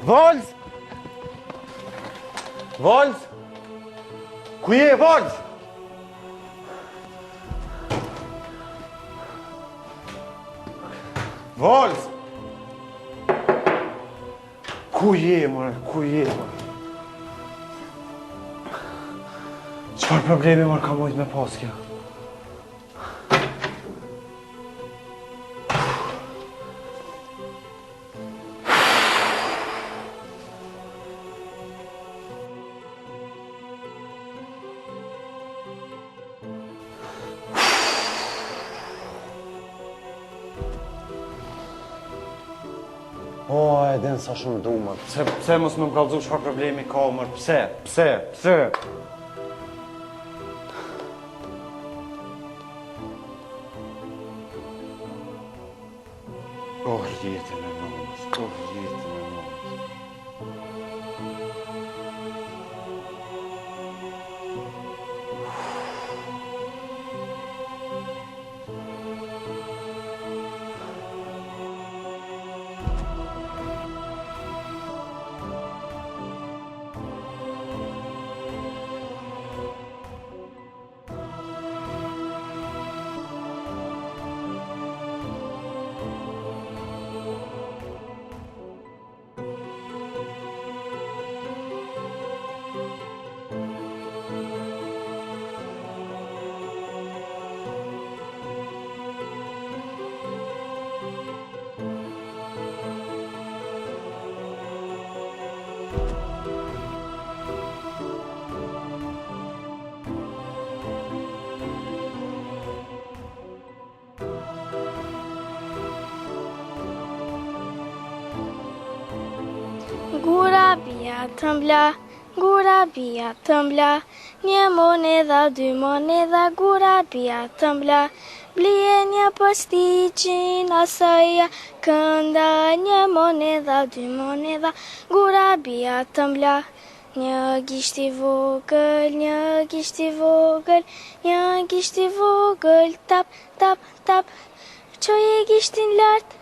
Volz! Volz! Ku je, Volz? Volz! Ku je, more? Ku je, more? Çfarë problemi, more, ka mujt me pas kjo? O, e din sa shumë du, mërë. Pse mos më kallëzu çfarë problemi ka, mërë? Pse? Oh, jetën e nëmës. Gura bia tëmbla, një monedha, dy monedha, gura bia tëmbla. Blije një posticin, asoja kënda, një monedha, dy monedha, gura bia tëmbla. Një gisht i vogël, një gisht i vogël, një gisht i vogël, tap, tap, tap. Çoje gishtin lart,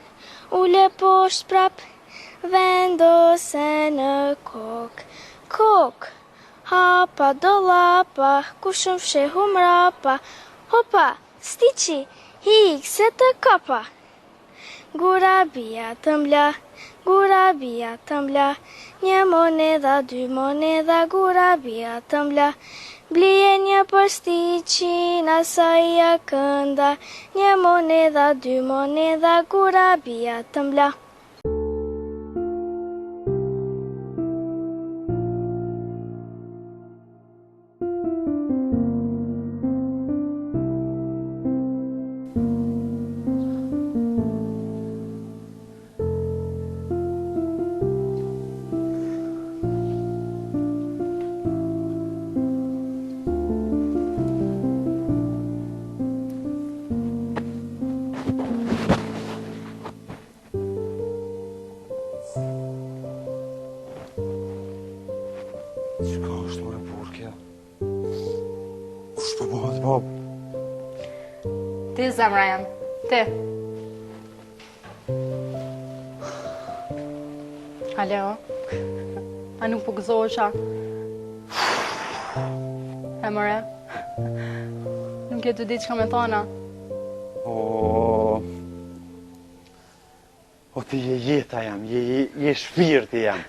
ule poshtë prap, vendose në kokë. Kokë, hapa, dollapa, ku shumë fshehu mrapa. Hopa, stiqi, hik se të kapa. Gura bia tëmbla, një monedha, dy monedha, gura bia tëmbla. Blije një postiqin, asaja kënda, një monedha, dy monedha, gura bia tëmbla. Qka është, more, burkja? Kush po bëhet, bab? Ti, zemra jam, ti. Alo? A nuk po gëzohesha? E more? Nuk e të di çka me thona? O, ti je jeta jam, je shpirti jam.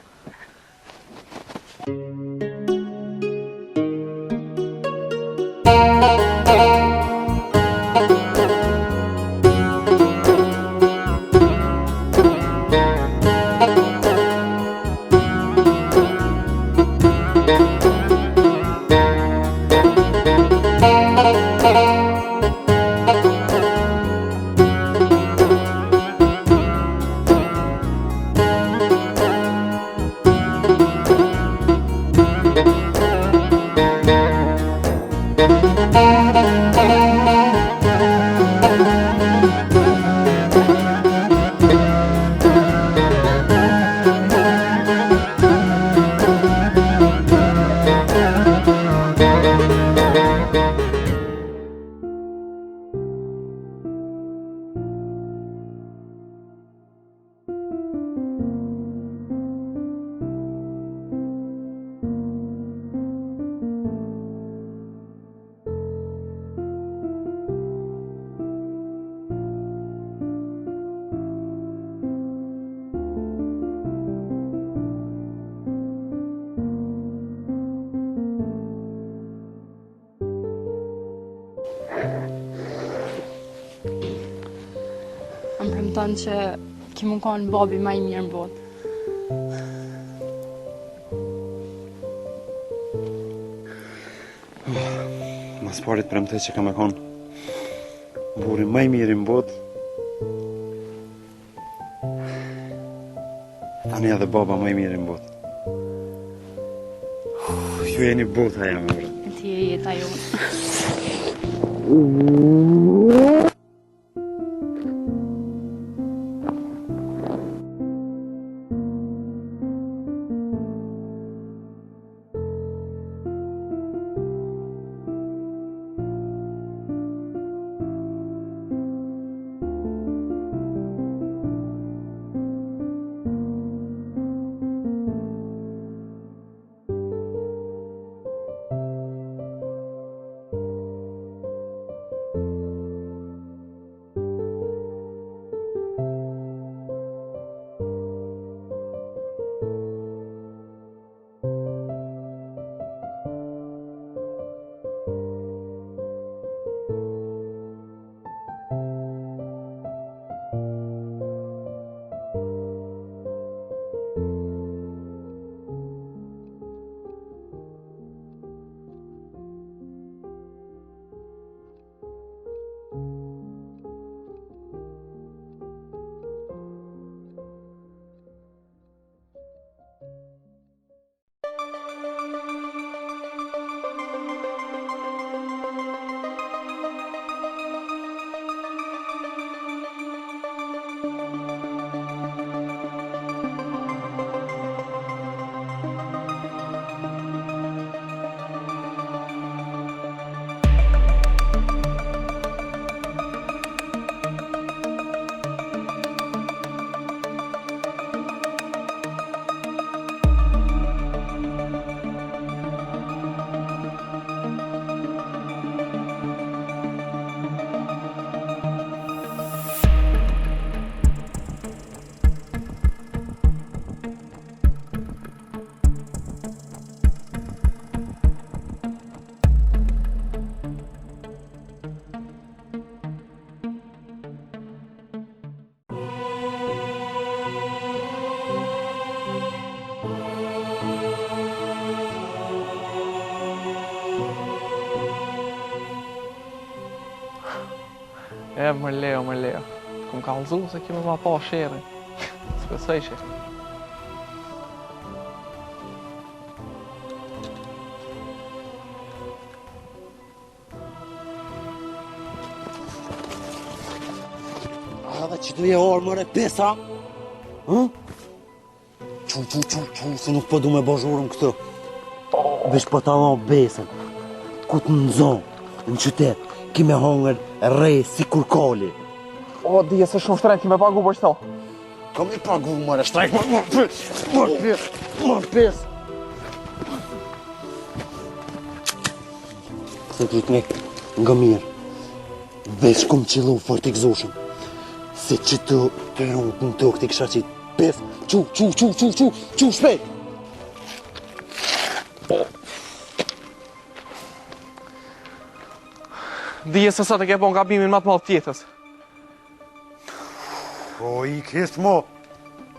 Më premton që ki mund konë babi ma i mirë në botë. Mas parit premtoj që ka me konë burri më i mirë në botë. Tani edhe baba më i mirë në botë. Ju jeni bota jam, bre. E ti e jeta jonë. E, më leo. Kum ka lëzu se kime ma pa shere. S'besoj që. Dhe që du je orë mëre pesa? Qu, se nuk po du me bashurëm këtë. Vesh po ta dha besën. Ku të nëzonë, në qytet, ki me hongër rej si kur koli. O, dije se shumë shtrejnë, kime pagu për qëto. Kam i pagu mëre shtrejk, marë pes. Se t'jit me nga mirë. Vesh kom qilu fort i gzushëm. Se që të rrungë në tokë t'i kësha qitë pes. Qu, shpejt. Dije se sot e ke po nga gabimin matë malë tjetës. O, i kështë mo.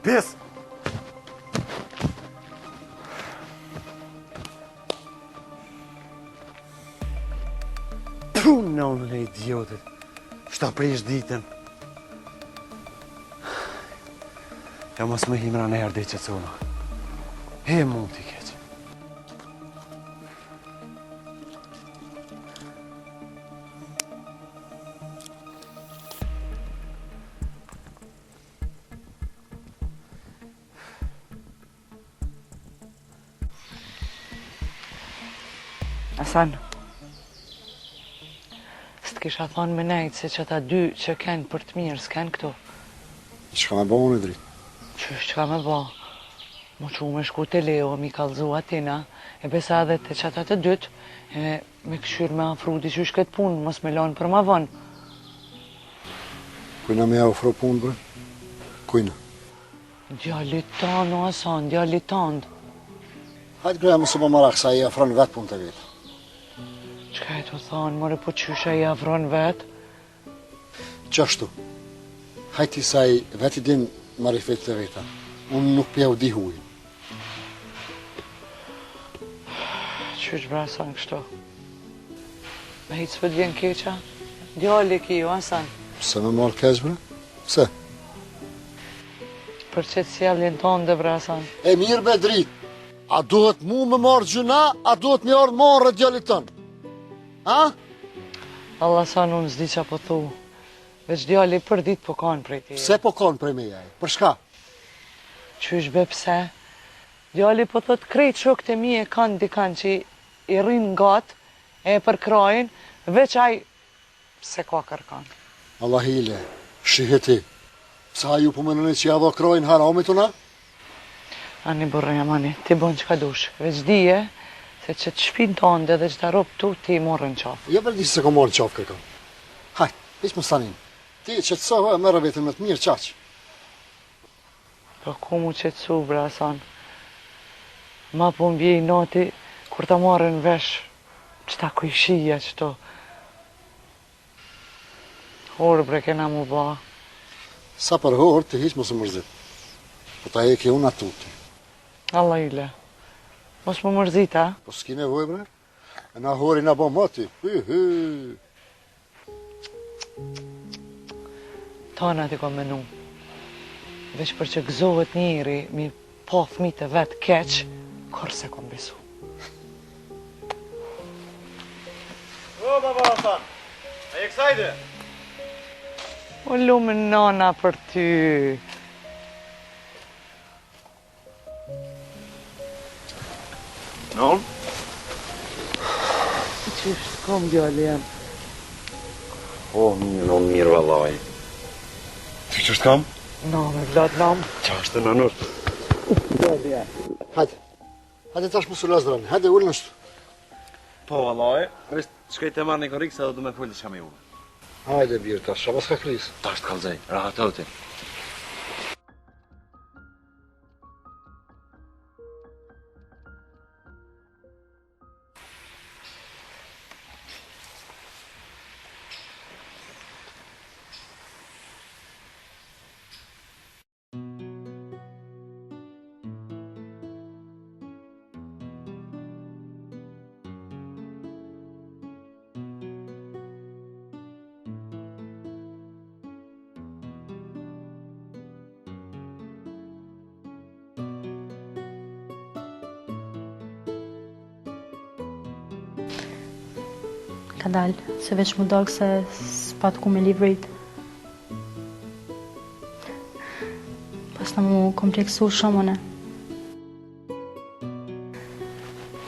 Pes. Punon e idiotit. Shta prish ditën. Ja mos më himra në herë dhe që cuna. He mund t'i keq. Hasan, s'të kisha thonë me nejtë se që ta dy që kenë për të mirë s'kenë këtu. Që ka me bo unë, dritë? Qysh që ka me bo? Mu që me shku të Leo, mi kalzu atina, e besa edhe të qata të dytë, e me këshyr me afru di qysh këtë punë, mos me lanë për ma vonë. Kujna me ja ofro punë, bre? Kujna? Djallit tanë, o Hasan, djallit tanë. Hajtë greja më së më marak, sa i afron vetë punë të vetë. Çka e të thonë, more po qysha i avron vetë? Qashtu. Hajti saj veti din marifet të veta. Unë nuk pja u di huj. Qysh brasan kështu? Me hitë s'pët vjen keqa? Djalli ki ju, Hasan. Pse me marrë keq, bre? Pse? Për që të sjellin tonë dhe brasan. E mirë be drit. A duhet mu me marrë gjuna, a duhet me ardhë marrë djallit tënë? Ha? Allah sa unë s'di qa po thu. Veç djalli për dit po kanë prej ti. Pse po kanë prej me jaj? Për shka? Qysh be pse? Djalli po thot krejt shokët e mi e kanë dikan që i rrinë gatë, e përkrajnë, veç aj se ka kërkan. Allah hile, shiheti. Pse ha ju po menoni që ja dho krojnë haramit una? Ani burrëja mani, ti bon qka dush. Veç dije se që të shpinë tënde dhe që të ropë tu ti morën qafë. Jo për di se ko marrë qafë kërkan. Hajt, iq më stanin. Ti që të sohë e mërë vetën me të mirë qaqë. Po ku mu qetsu, bre Hasan? Ma po mbjej nati, kur ta marrën vesh, qëta kujshia qëto. Orë bre kena mu ba. Sa për horë, ti hiq mos më mërzit. Po ta e ke unë atuti. Allah ile. Mos më mërzita, Po s'ki nevoj, bre? E na hori na bo mati. Hy. Tana ti kom menu. Veç për që gëzohet njëri, mi po fmit e vetë keq, korse kom besu. O, baba Hasan, a je kësajde? O lume nana për ty. Non? Qysh të kom djalli jam. O, mirë, vallaj. Ty që është kam? No, me vlad nam. Qa është të nanur? Hajde. Hajde tash më sulas drani. Hajde ullë nështu. Po, vallaj. Vështë, shkaj të marrë një korikë se do me fulli që kam i ullë. Hajde birë tash, shabas ka krizë. Ta është kalzej, rahatoti. Ka dalë, se veç më dogë se s'pat ku me livrit. Pas në mu kompleksu shumëne.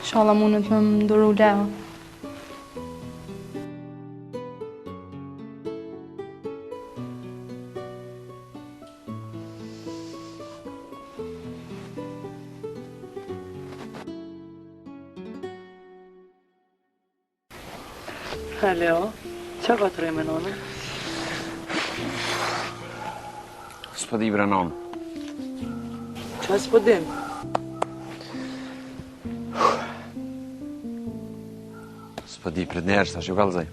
Shala mundet me më nduru leo. Leo, qa ka të rejme nane? S'po di bre non. Qa s'po dim? S'po di pret njerës, tash ju kalzej.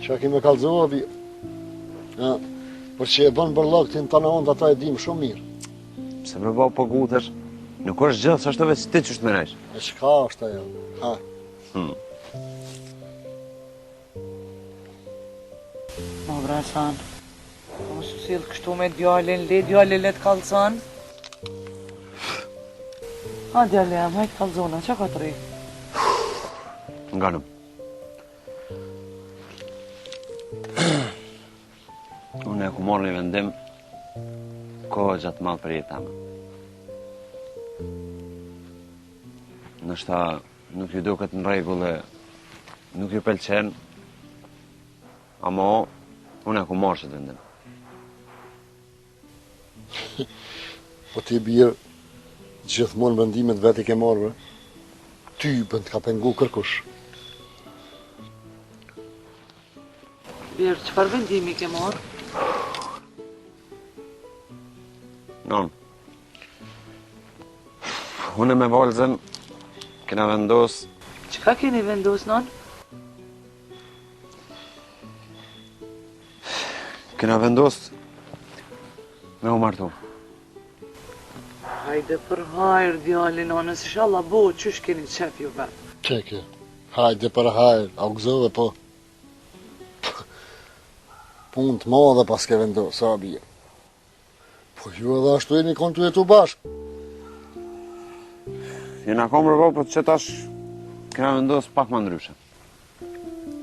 Qa ki me kalzoha bi. Ja, për që e bën bërlog të në të në ondë ata e dim shumë mirë. Pse me ba po gutesh, nuk është gjithë, sa është të veç ti që shtë menejsh. E shka është ajo. Ha. No, bre Hasan, mos u sill kështu me djallin, le djallin le të kalzon. Ha djalli jam, hajtë kalzona, qa ka të rej? Nga nëm. Unë e ku morë një vendim, kohë gjatë malë për jetë tamë. Nështa nuk ju duket në regullë, nuk ju pëlqen, ama unë e ku morë që të vendim. Po ti birë, gjithmonë vendimet veti ke marrë, ty bënd ka pengu kërkush. Birë, qëfar vendimi ke marë? Non. Unë me valëzën, kena vendos Çka keni vendos, non? Kena vendos me u martu. Hajde për hajr, djali, nonës, inshallah bo, qysh keni qef ju vetë. Qeke, hajde për hajrë, a u gëzove po. Punë të madhe pas ke vendosë, sa bje. Po ju edhe ashtu e një konë të jetu bashkë. Jena kom rëvo, po që tash kena vendos pak ma ndryshe.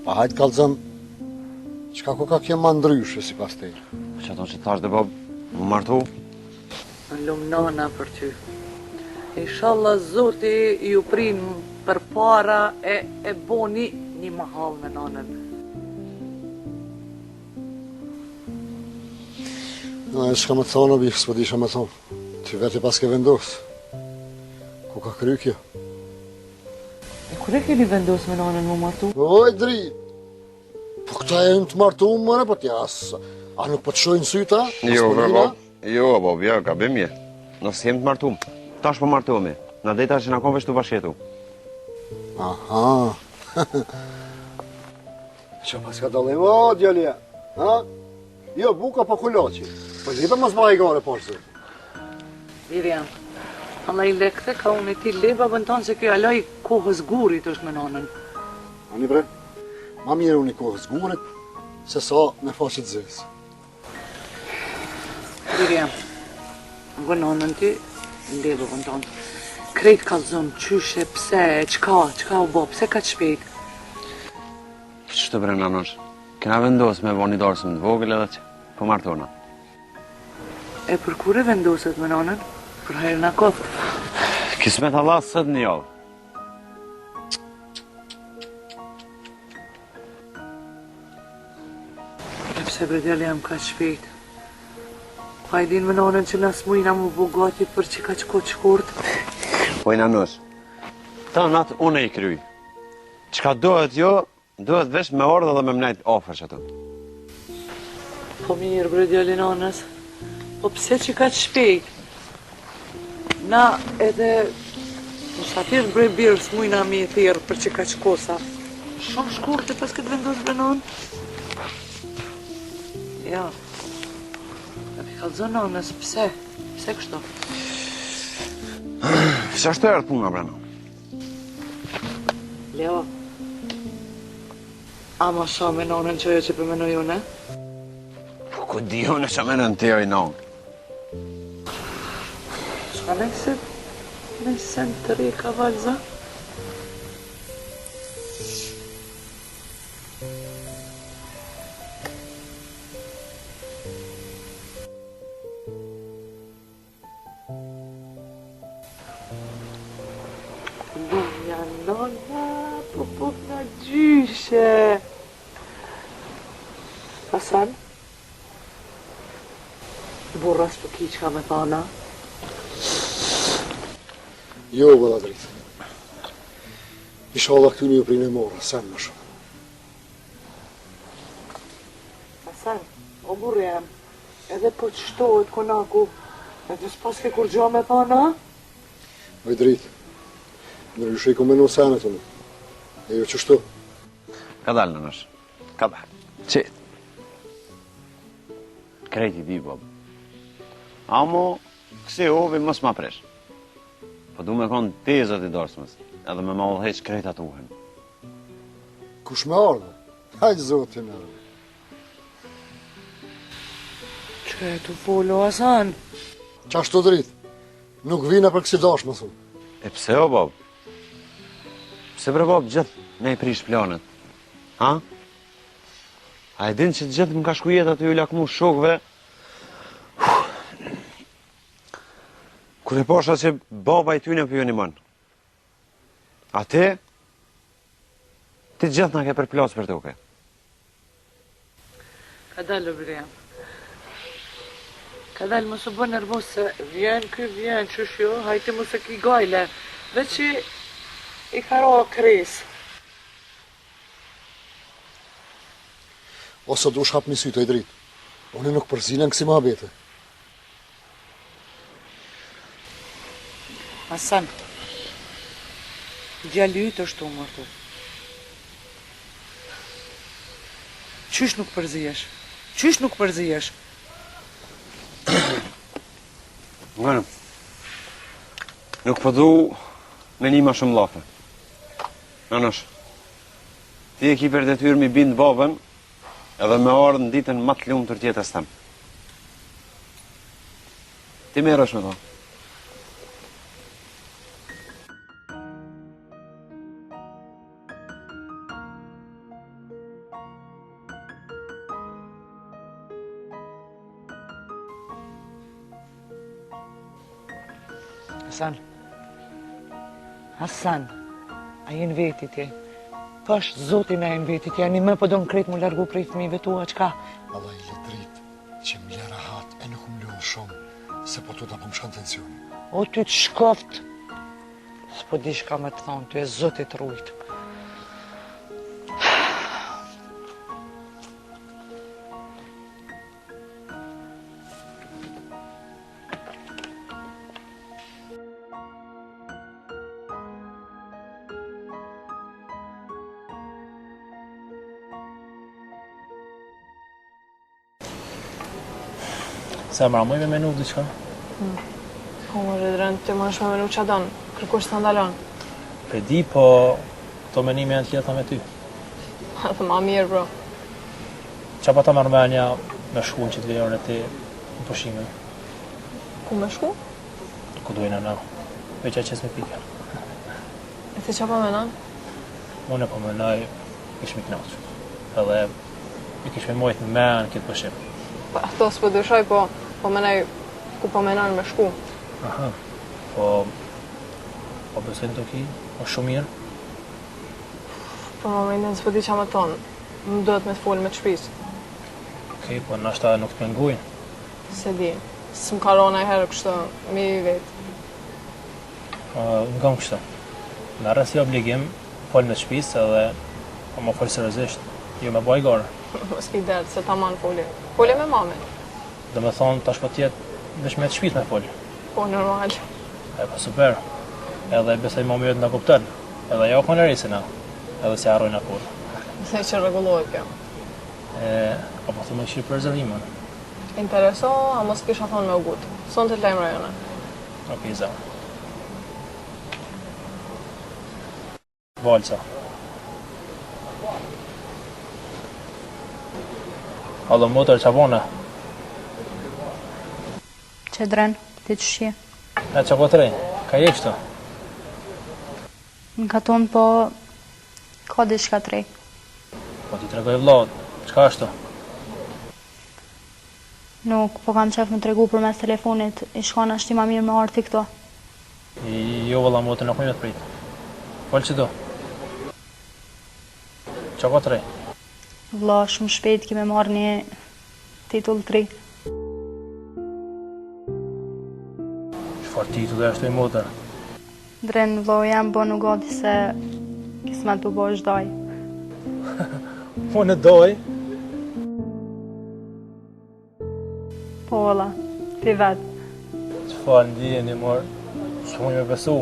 Pa hajtë kalëzëm, qka ko ka kje ma ndryshe si pas te. Që ato që tash dhe bob, mu martu, Në lumë nana për ty. Inshallah Zoti ju prin për para e boni një mahal me nanën. Na, e shka me thonë, bih, s'po disha me thonë. Ty veti pas ke vendosë. Ku ka kry kjo? E kur e keni vendos me nanën mu martu? Oj, dritë! Po këta e në të martu mëre, po t'jas. A nuk po të shojnë syta? Jo, bob, jo, ka bimje. Nësë jem të martum. Tash po martuemi. Na deta që na kom veç të bashkjetu. Aha. Që pas ka dalë, o, djalja, ha? Jo, buka po kuloqi. Po lipe mos ma i gare poshtë. Miriam, Allah i lekte ka unë e ti leba bënton se kjo aloj kohës gurit është me nanën. Ani bre, ma mirë unë i kohës gurit, se sa me faqet zesë. Miriam, në nanën ti, leba bënton. Krejt ka zonë, qyshe, pse, qka u bo, pse ka të shpejt. Që të bre nanosh? Kena vendos me bo një dorësëm të vogël edhe që po martona. E për kur e vendoset me nanën? Për herë në koftë. Kismet Allah sët një javë. E pse bre djali jam ka shpejt. Pa i din me nanën që nas mujna mu bugati për që ka qko qkurt. Po i nanosh, ta natë unë e i kryj. Qka dohet jo, dohet vesh me ordë dhe me mnajt ofër që ato. Po mirë bre djali nanës. Po pse që ka shpejt? Na edhe në shatir bre birës mujna mi e thirë për që ka qkosa. Shumë shkurte pas këtë vendos bre nanë. Ja. E pi kalzon nanës, pse? Pse kështu? Që ashtu e rëtë puna bre në? Leo. Ama sa me nanën që ajo që përmenoj unë, e? Po ku di unë që menën të joj në? Shka nëjse në të ri ka valza? Lumja nona, po nga gjyshe. Hasan? Burras për ki qka me thana? Jo, vëlla dritë. Inshallah këtu një u prinë e mora, sen më shumë. Hasan, o burri jam, edhe po që shtohet konaku, edhe s'pas ke kur gjo me thana? Oj dritë, nërgjushe i ku menu senet unë. E jo që shtu. Ka dalë nanosh, ka dalë. Qetë. Krejti di, bob. Amo, kësi ovi mos ma presh. Po du me konë tezët i dorsmës, edhe me ma ullheq krejta të uhen. Kush me ardhe? Hajtë zotin e. Që e të folo, Hasan? Qashtu dritë, nuk vina për kësi dash, më thunë. E pse o, bob? Pse bre, bob, gjithë me i prish planet? Ha? A e din që gjithë më ka shku jetë atë ju lakmu shokve? Kur e posha që baba i tyne për ju një mënë. A ti? Ti gjithë nga ke për plasë për toke. Ka dalë, bre. Ka dalë, mos u bë nervos se vjen, qysh jo, hajti mos e ki gajle. Dhe që i ka ra kres. Ose du shhap një sytë e dritë. Unë nuk përzinen kësi ma bete. Hasan, Djali ytë është u martu. Qysh nuk përzihesh? Qysh nuk përzihesh? Ngërëm, nuk përdu me një ma shumë lafe. Nënosh, ti e ki për detyrë mi bindë babën edhe me ardhë në ditën më të lumë të tjetës tëmë. Ti merë është me ta. Hasan, a jenë veti ti? Pash, zotin a jenë veti ti, a një me po do në kretë mu largu prej fëmijëve tua, qka? Allah i le dritë që më lera hatë e nuk më ljohë shumë, se po të da po më shkanë tensioni. O, ty të shkoft. S'po di shka me të thonë, ty e zotit rujtë. Sa mra, muj me menu diçka? Po, më rëdrën, të më është me menu që donë, kërkush të ndalon. Pe di, po këto menime janë të leta me ty. Dhe ma mirë, bro. Qa pa ta marrëmenja me shkuën që të vejore ti në pushime? Ku me shku? Ku dojnë na, veqa qes me pika. E ti qa po menon? Unë po menoj, ish mi knaqë. Edhe i kish me mojt në menë këtë pushim. Pa, ato s'po dyshoj, po menoj ku po menon me shku. Aha, po besojnë të ki, o shumë mirë. Po momentin s'po di qa me tonë, më do të me të folë me të shpisë. Okej, po nashta nuk të pengujnë. Se di, s'm karona i herë kështë me i vetë. Nga më kështë. Në rrës i obligim, folë me të shpisë edhe po më folë seriozisht, jo me baj gore. Mos ki dertë, se ta manë folje. Folje me mame. Dhe me thonë, tash po tjetë veç me të shpisë me folë. Po, normal. E po super. Edhe besoj mami jëtë nga kuptën. Edhe jo konë rrisina. Edhe se arrojnë akur. Se që regulohet kjo. Po të me këshirë për zëllimën. Intereso, a mos kisha thonë me ugut. Son të lejmë rajone. Okej, zëmë. Valca. Allo, motër, qa bone? Që drenë, ti që shje. E qa po të rej? Ka je kështu? Në katon, po ka diçka të rej. Po ti të regoj vlot, qka është? Nuk po kam qef më të regu për mes telefonit, i shkon ashti ma mirë me arti këto. Jo, vëlla, motër, nuk me të prit. Folë që do? Qa po të rej? Vlla, shumë shpejt kime marrë një titull të ri. Qëfar titull e është e motër? Drenë, vlla, jam bo në gati se kismet të bo është daj. Unë e doj? Po, valla, ti vetë. Qëfar ndijeni, mor? Shumë me besu.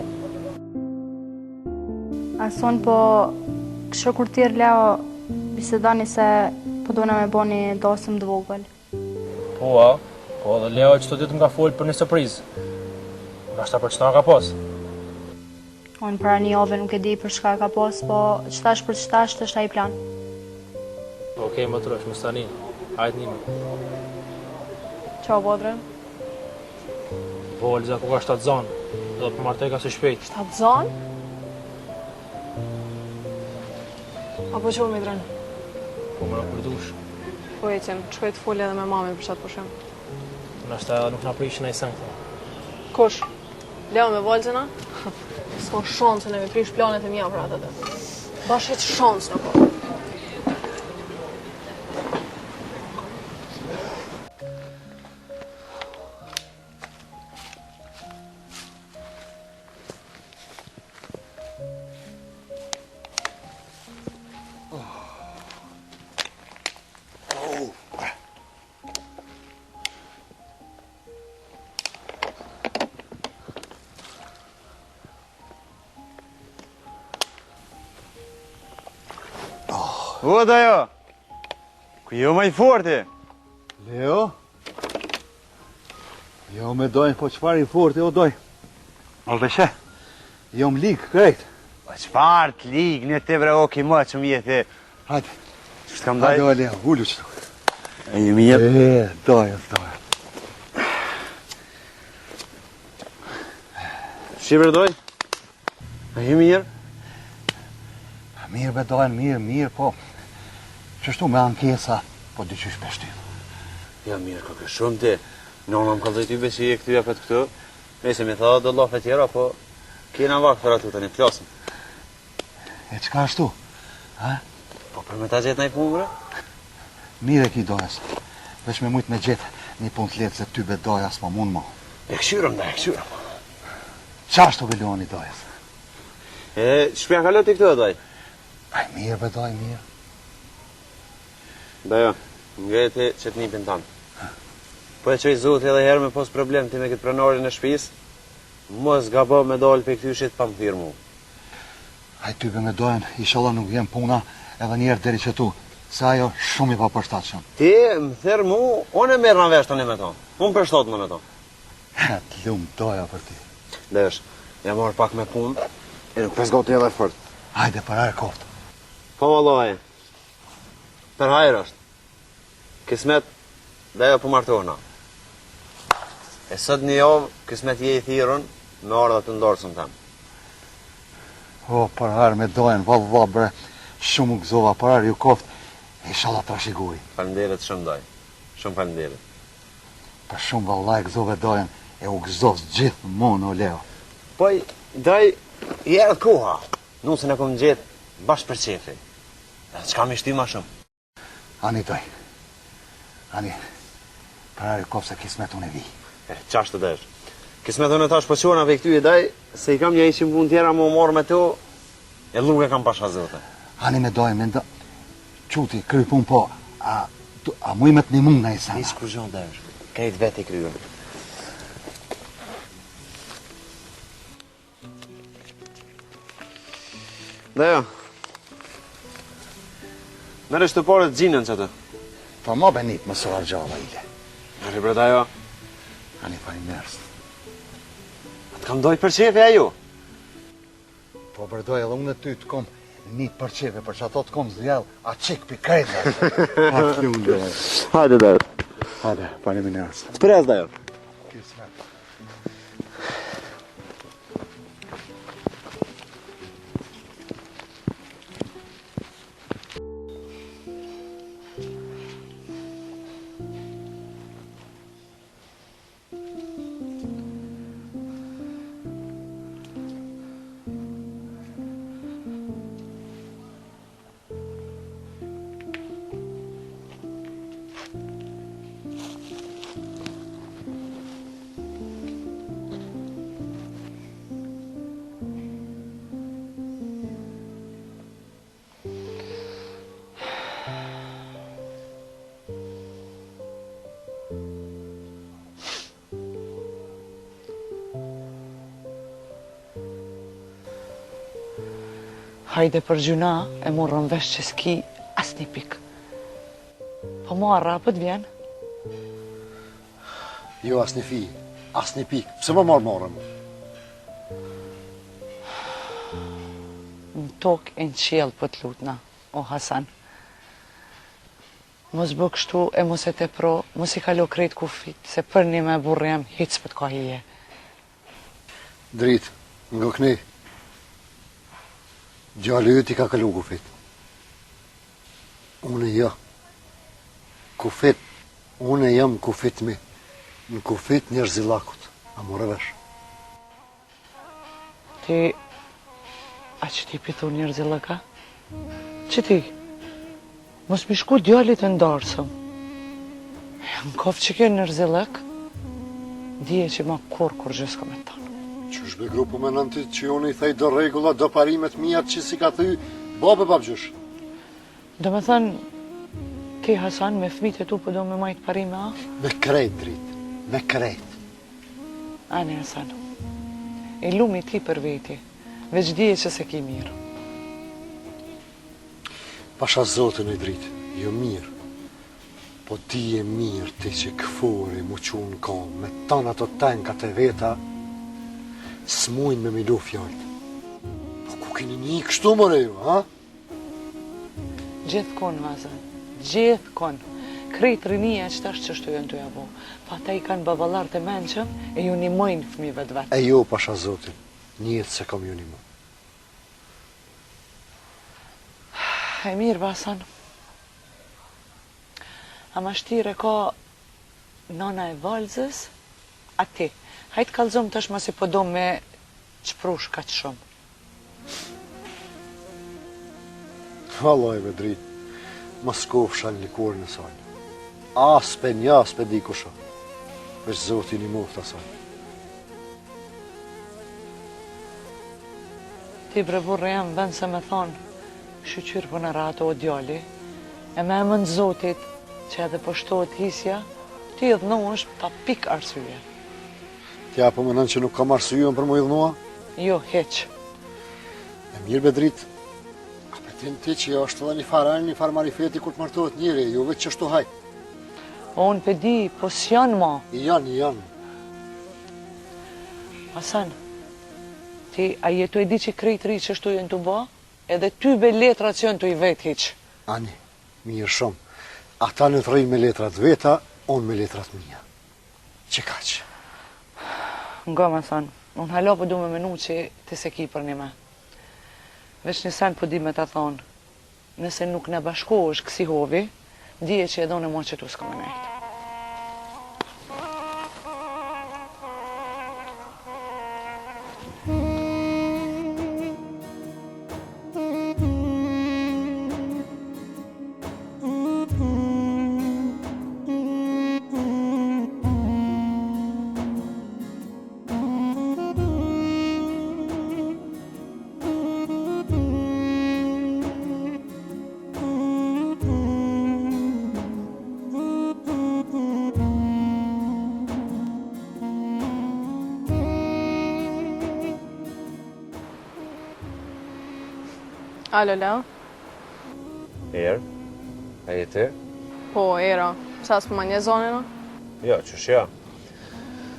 Ason, po, kështë kur tjerë leo, bisedani se po dojna me bo një dasëm të vogël. Po dhe Leo që të ditë më ka folë për një surprizë. Nga shta për qëta ka pas. Unë para një jave nuk e di për shka ka pas, po qëtash për qëtash të shta i plan. Okej, më trosh, më stani. Hajtë njime. Qa po dre? Po, Elza, ku ka 7 zonë. Dhe për martej ka së shpejt. 7 zonë? Apo që po mi drenë? Po më në përdush. Po e qemë, qëkoj të folje edhe me mami për qatë pushim. Nga shta nuk nga prishë në i sëngë. Kush? Leo me Volzena? S'ko shansën e me prish planet e mja për atë dhe. Bashkë që shansë në po. O, da jo! Ku jo ma i forti? Leo? Jo me dojnë, po qëfar i forti, o doj? O beshe, jo më ligë, krejt. Po qëfar të ligë, një të bre oki më që më jetë. Hajde. Që s'kam daj? Hajde, o Leo, hullu qëtu. E një mirë. Dojë. Shqiper doj? E një mirë? Mirë be dojnë, mirë, po. Qështu me ankesa, po dy qysh peshtim. Ja mirë, ka shumë ti. Nona më ka dhejt ybe që i e këtyja për të këtu. Me se mi tha do lafe tjera, po kena vakë për atu të një flasim. E qka ashtu? Ha? Po për me ta gjetë nëj punë, bre? Mire ki dojës. Vesh me mujt me gjetë një punë të letë se ty be dojas ma mund mo. E këshyrëm, da, e këshyrëm. Qa ashtu bilioni dojës? E, shpja ka lëti këtu, doj? Aj, mirë be doj, mirë. Da jo, ngreti që të nipin tanë. Po e që i zotë edhe herë me pos problem ti me këtë pranorin e shpis, mos gabo me dollë për këtyshit pa më thirë mu. Aj, ty be me dojën, inshallah nuk vjen puna edhe njerë deri që tu, se ajo shumë i pa përshtatshëm. Ti më thirë mu, unë e merë në vesh të një me tonë. Unë përshtatë në me tonë. Të lumë doja për ti. Desh, ja marrë pak me punë, e nuk pesgoti edhe fort. Hajde, për arë koftë. Po vallaj, për hajrë është. Kismet, dhe jo për martohna. E sot një javë, kismet je i thirën, me ardha të ndarësën temë. O, për arë me dojën, valla bre, shumë u gëzova, për arë ju koftë, inshallah të rashiguri. Falemderit shumë doj, shumë falemderit. Për shumë vallaj gëzove dojën, e u gëzovës gjithë monë, o Leo. Po, doj, i erë koha, nusën e kom gjetë bashkë për qefi. Dhe qka mi shty ma shumë? Ani doj, ani, për arë ju koftë se kismet unë e vi. E, qashtë të desh. Kismet unë e tash pëqona për këty e daj, se i kam një ishim pun tjera më morë me to, e luke kam pasha zote. Ani me dojën, me nda, quti, kry pun po, a muj me të një mund në i sana? Nisë kur gjonë desh, krejt vet i kryën. Dhe jo, nërë të pare të gjinën që të. Pa ma benit më soar gjalla ile. Nërë bre da jo, Ani pa i mërës. atë kam doj për qefi a ju. Po bërdoj edhe unë e ty të kom një përqeve, për që ato të kom zljall, a qik pi krejtë. A të lumë dhe. Hajde dhe. Hajde, pa një minërës. Prez da jo. Kismet. Hajde për gjuna e morën vesh që s'ki as një pikë. Po marra, për të vjen? Jo, as një fi, as një pikë. Pse më marrën? Në tokë e në qielë për të lutna, o Hasan. Mos bë kështu e mos e te pro, mos i kalo krejt kufit, se për një me burë jam hic për të ka hije. Dritë, nga këni. Gjallë yt i ka kalu kufit. Unë jo. Kufit. Unë jam kufit mi. Në kufit njerëzilakut. A more vesh. Ti, a që ti pithu njerëzilaka? Që ti? Mos mi shku djallit të ndarësëm. Në kofë që kjo njerëzilak, dije që ma kur gjësko me tanë. Qysh be grupu me nëntit që unë i thej do regula, do parimet mijat që si ka thy, babë babgjysh. Do me thënë, ti Hasan me fmit e tu po do me majt parime, a? Me krejt, dritë. Me krejt. Ani Hasan, e lumi ti për veti, veç dije që se ki mirë. Pasha Zotin e dritë, jo mirë. Po ti e mirë ti që këfori mu qunë kam, me tanë ato tenkat e veta, s'mujnë me milu fjallët. Po ku keni një kështu more ju, ha? Gjithë konë, vazën, gjithë konë. Krejtë rinia që tash që shtu janë të javo. Pa ta i kanë babalar të menqëm e ju një mojnë fëmive të vetë. E jo, pasha Zotin, njëtë se kam ju një më. E mirë, Basan. A ma shtire ka nana e valzës, a ti. Hajtë kalzom tash ma si po do me qprush ka që shumë. Vallaj me dritë, ma s'kofsha në likurën e saj. Aspe një, aspe di kusha. Veç Zotin i moftë asaj. Ti bre burre jam vend se me thonë, shqyqyrë për në rato o djali, e me emën Zotit që edhe po shtohet hisja, ti edhe në është pa pik arsye. Tja po më nënë që nuk kam arsyën për mu idhnua? Jo, heq. E mirë be dritë, apetin ti që jo është edhe një farën, një farë marifeti kur të martohet njëri, jo vetë që shtu hajtë. Unë pe di, po s'janë ma. Janë. Hasan, ti a jetu e di që krejtë ri që shtu jenë të ba, edhe ty be letrat që janë të i vetë hiq. Ani, mirë shumë. Ata në të rejnë me letrat veta, unë me letrat mija. Që ka që? Nga me thonë, unë halo po du me menu që ti se ki për një me. Veç një sen po di me të thonë, nëse nuk në bashkohesh kësi hovi, dije që edhe unë e mo që tu s'ka me nejtë. Alo, Leo? Erë, a je ti? Po, era. Sa s'po ma një zonën? Jo, qësh ja.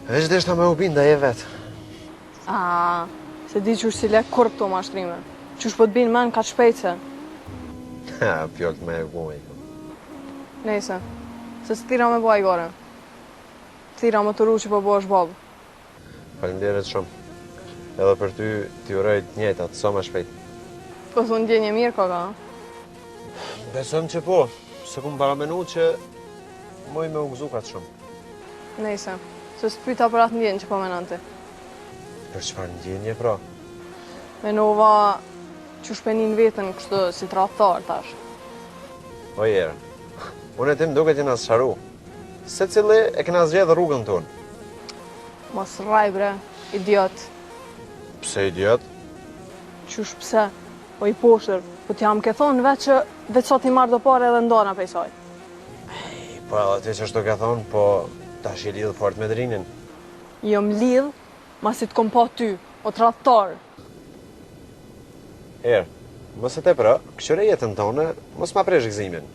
Veç deshta me u binda je vetë. Se di qësh si le kur këto mashtrime. Qësh po t'bin men ka shpejtse. Ha, pjolt me e goj. Nejse, se s'tira me bua i gore. Tira më të ru që po bo është babë. Falemderit shumë. Edhe për ty t'i urojt njëjtat, sa më shpejt. Po thunë djenje mirë ka. Besëm që po, se kum paramenu që moj me u gëzu ka të shumë. Nejse, se s'pyta për atë ndjenjë që po menon ti. Për çfarë ndjenje pra? Menova që shpenin vetën kështë si tradhtar tash. O jere, unë e tim duke t'jena sharu. Se cili e këna zgjedhë rrugën tonë. Mos rraj bre, idiot. Pse idiot? Qysh pse? Po i poshtër, po t'jam ke thonë veç që veç sot i marrë do pare edhe ndona prej saj. Po edhe ti që shto ke thonë, po tash i lidhë fort me drinin. Jo m'lidh, ma si t'kom pa ty, o tradhtar. Erë, mos e te pra, këshyre jetën tonë, mos ma presh gëzimin.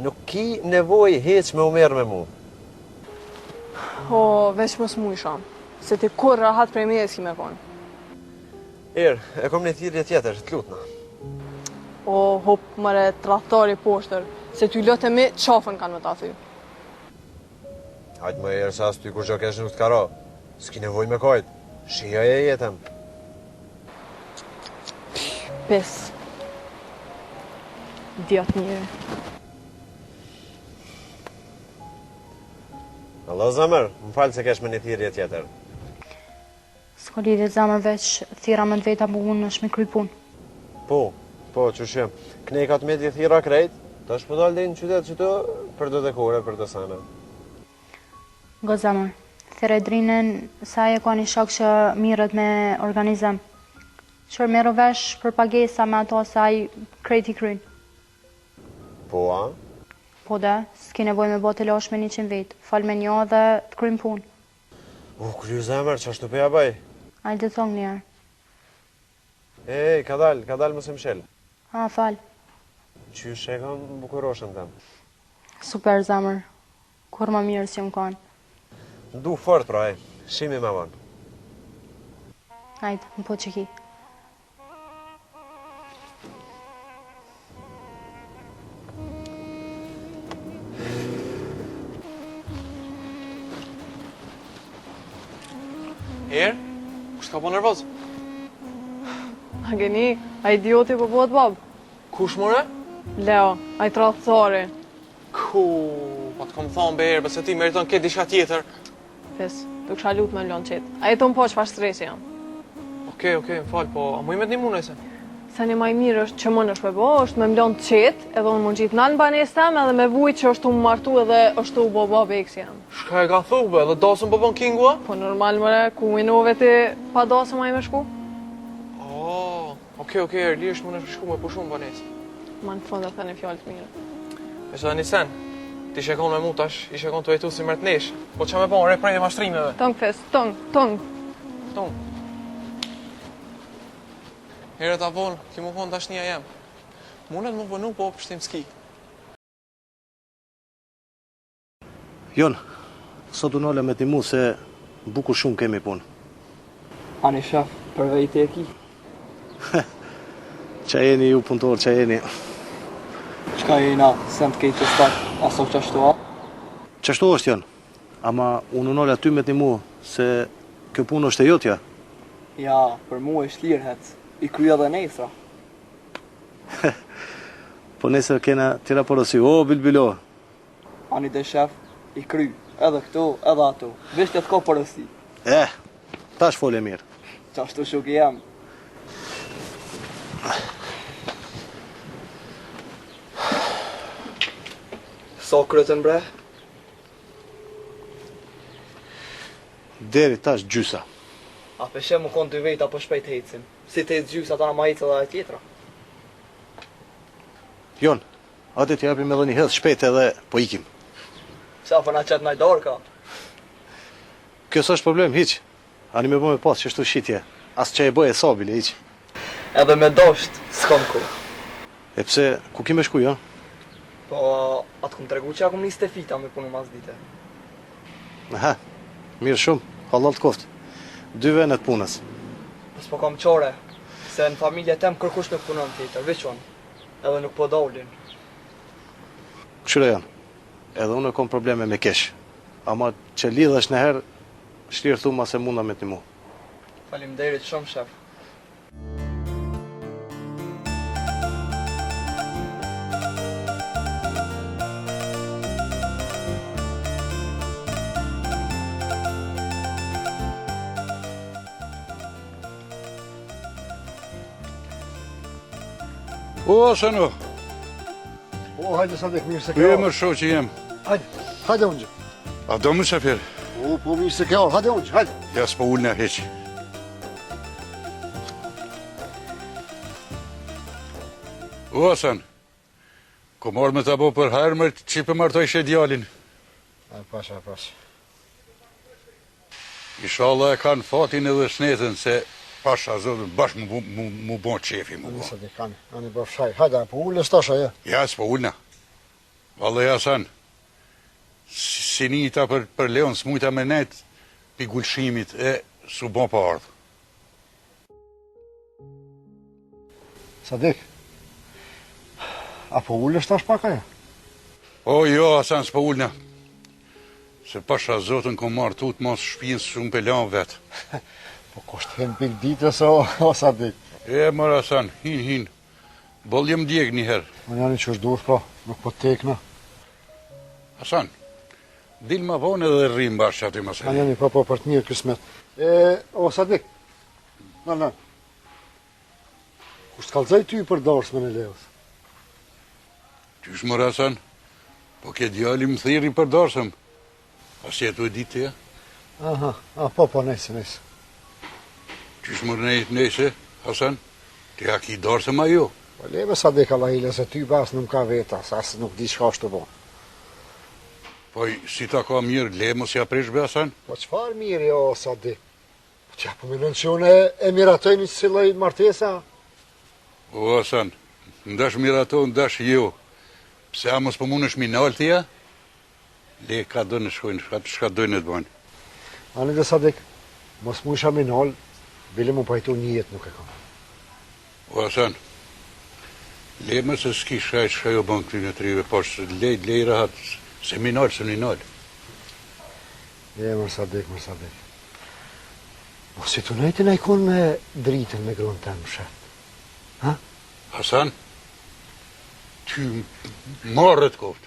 Nuk ki nevoj heq me u merë me mu. O, veç mos mu isha, se ti kur rahat prej me eski me konë. Erë, e kom një thirrje tjetër, t'lutna. O, hop, mëre tradhtari poshtër, se ty lote me qafën kanë me ta thy. Hajtë më erë sa s'ty kur gjo kesh nuk t'ka ra. S'ki nevoj me kajt. Shia e jetëm. Pes. Idiot njëre. Allo, zemër, më falë se kesh me një thirrje tjetër. S'ko lidhje zemër veç thira me të veta bu unë është me kry punë. Po, qëshim. Knej ka të me t'je thira krejt, ta është pëdal dhe në qytet që të për të dekore, për të sana. Go zemër, thire drinën sa e ka një shok që mirët me organizam. Qër mero vesh për pagesa me ato sa i krejt i krynë. Po, a? Po da, s'ki nevoj me bo të lash me 100 vetë, fal me një dhe të krymë punë. Kryu zemër, që ashtu pëja baj? Ajde thong njerë. Ka dal mëse mshel. Fal. Qysh e kam bukuroshën tem? Super zamër, kur më mirë që më kanë. Ndu fort pra e, shimi me vonë. Hajde, më po qëki. Herë? Kush ka po nervoz? A geni, a idioti po bëhet bab. Kush more? Leo, a i tradhtori. Ku, pa të kom thonë be herë, bëse ti meriton këtë diçka tjetër. Fes, du kësha lut me lon qetë. A i tonë po që fa stresi jam. Okej, më falë, po a mu i me t'nimu nëjse? Se një maj mirë është që më nëshme bo, është me mlon qetë, edhe unë mund gjitë nalë në banes tem, edhe me vujt që është u martu edhe është u bo beksi jam. Shka e ka thuh be, edhe dasën po bën kingua? Po normal mëre, ku minove ti pa dasë ma i me shku? Okej, li është më në shku me pushu në banes. Ma në fund e thënë fjallë të mirë. E që da një sen, ti shekon me mu tash, i shekon të vejtu si mërë t'nesh, po që me po në reprej e mashtrimeve. Tëng, Fes, tëng. Herët avon, ki mu konë tash një jem. Munet më vënu po pështim s'ki. Jon, sot unë ole me t'imu se bukur shumë kemi punë. Ani shef, për vejtë e ki? Qa jeni ju punëtor, qa jeni? Qka jena, se më t'kejtë të stak, aso qashtu a? Qashtu është Jon, ama unë ole aty me t'imu se kjo punë është e jotja. Ja, për mu e shlirhet, i krya dhe nesra. Po nesër kena tira porosi, o bilbilo. Ani dhe shef, i kry, edhe këto, edhe ato, vesh të t'ko porosi. Tash fole mirë. Qashtu shuki jam. So krytën bre? Deri tash gjysa. A peshe më konë të vejt apo shpejt hecim? Si të hecë gjysa ta në ma hecë edhe e tjetra? Jon, atë t'japim edhe një hedhë shpejt edhe po ikim. Qa për na qëtë najdor ka? Kjo s'është problem, hiq. Ani me po me pas që shtu shqitje. As që e bëj e sabile, hiq. Edhe me dosht, s'kom ku. E pse, ku kime shku, Jon? Po, atë kom tregu që akum një stefita me punu mas dite. Aha, mirë shumë, halal të koftë. 2 venet punës. Pës po kam qore, se në familje tem kërkush nuk punon tjetër, veç unë. Edhe nuk po dolin. Këshyre janë, edhe unë kom probleme me kesh. Ama që lidhesh në herë, shlirë thuma se munda me t'imu. Faleminderit shumë, shef. O, Sanu. O, hajde Sadik, mirë se Po e më shoh që jem. Hajde unë. A do më shafir? O, po mirë se ke orë, hajde unë, hajde. Ja s'po ullna heq. O, Hasan, ko marrë me ta bo për hajrë më që për martoj shë djalin. A pasha. Inshallah e kanë fatin edhe shnetën se pasha zotën bashkë mu bon qefi mu bon. Sadik, ani bërfshaj, hajde, po ullë stasha, ja. Ja, s'po ullna. Vallë Hasan, si njëta për Leon s'mujta me net pi gulshimit e s'u bon pa ardhë. Sadik, apo ullë stash paka, ja? O, jo, Hasan, s'po ullna. Se pasha zotën kom marrë tut mos shpinë shumë pelan vetë. Po kështë hen pik ditës o Sadik. E, mërë Hasan, hin. Boll jem djeg njëherë. Unë janë që është dush, po, nuk po tekna. Hasan, dil ma vonë edhe rrim bashkë aty mëse. Unë janë po për të mirë kësmet. O Sadik, në. Kusht kalzaj ty për dorës me në Leos? Qysh mërë Hasan, po ke djali më thiri për dorsëm. As jetu e ditë të ja? Aha, po, nejse. Qysh mërë nejse, Hasan, ti a ki dorsëm a jo? Po leve Sadik Allahile, se ty bas nuk ka veta, asë nuk di shka është të bon. Po si ta ka mirë, le mos ja prishbe Hasan? Po qëfar mirë jo Sadik? Po që po minon që unë e miratoj një si loj martesa? O Hasan, Ndash mirato, ndash jo. Pse a mos po mund është minal tija? Le, ka do në shkojnë, shka dojnë të bojnë. Ani dhe Sadik, mos mu isha minal, bile mu pajtu një jetë nuk e kam. O Hasan, le më se s'ki shka jo bën këtë në trive, po le i rahat, se minal, se minal. Mër Sadik. Mos si të nejtë na ikon me dritën me gronë të më shetë. Ha? Hasan, ty marrët koftë.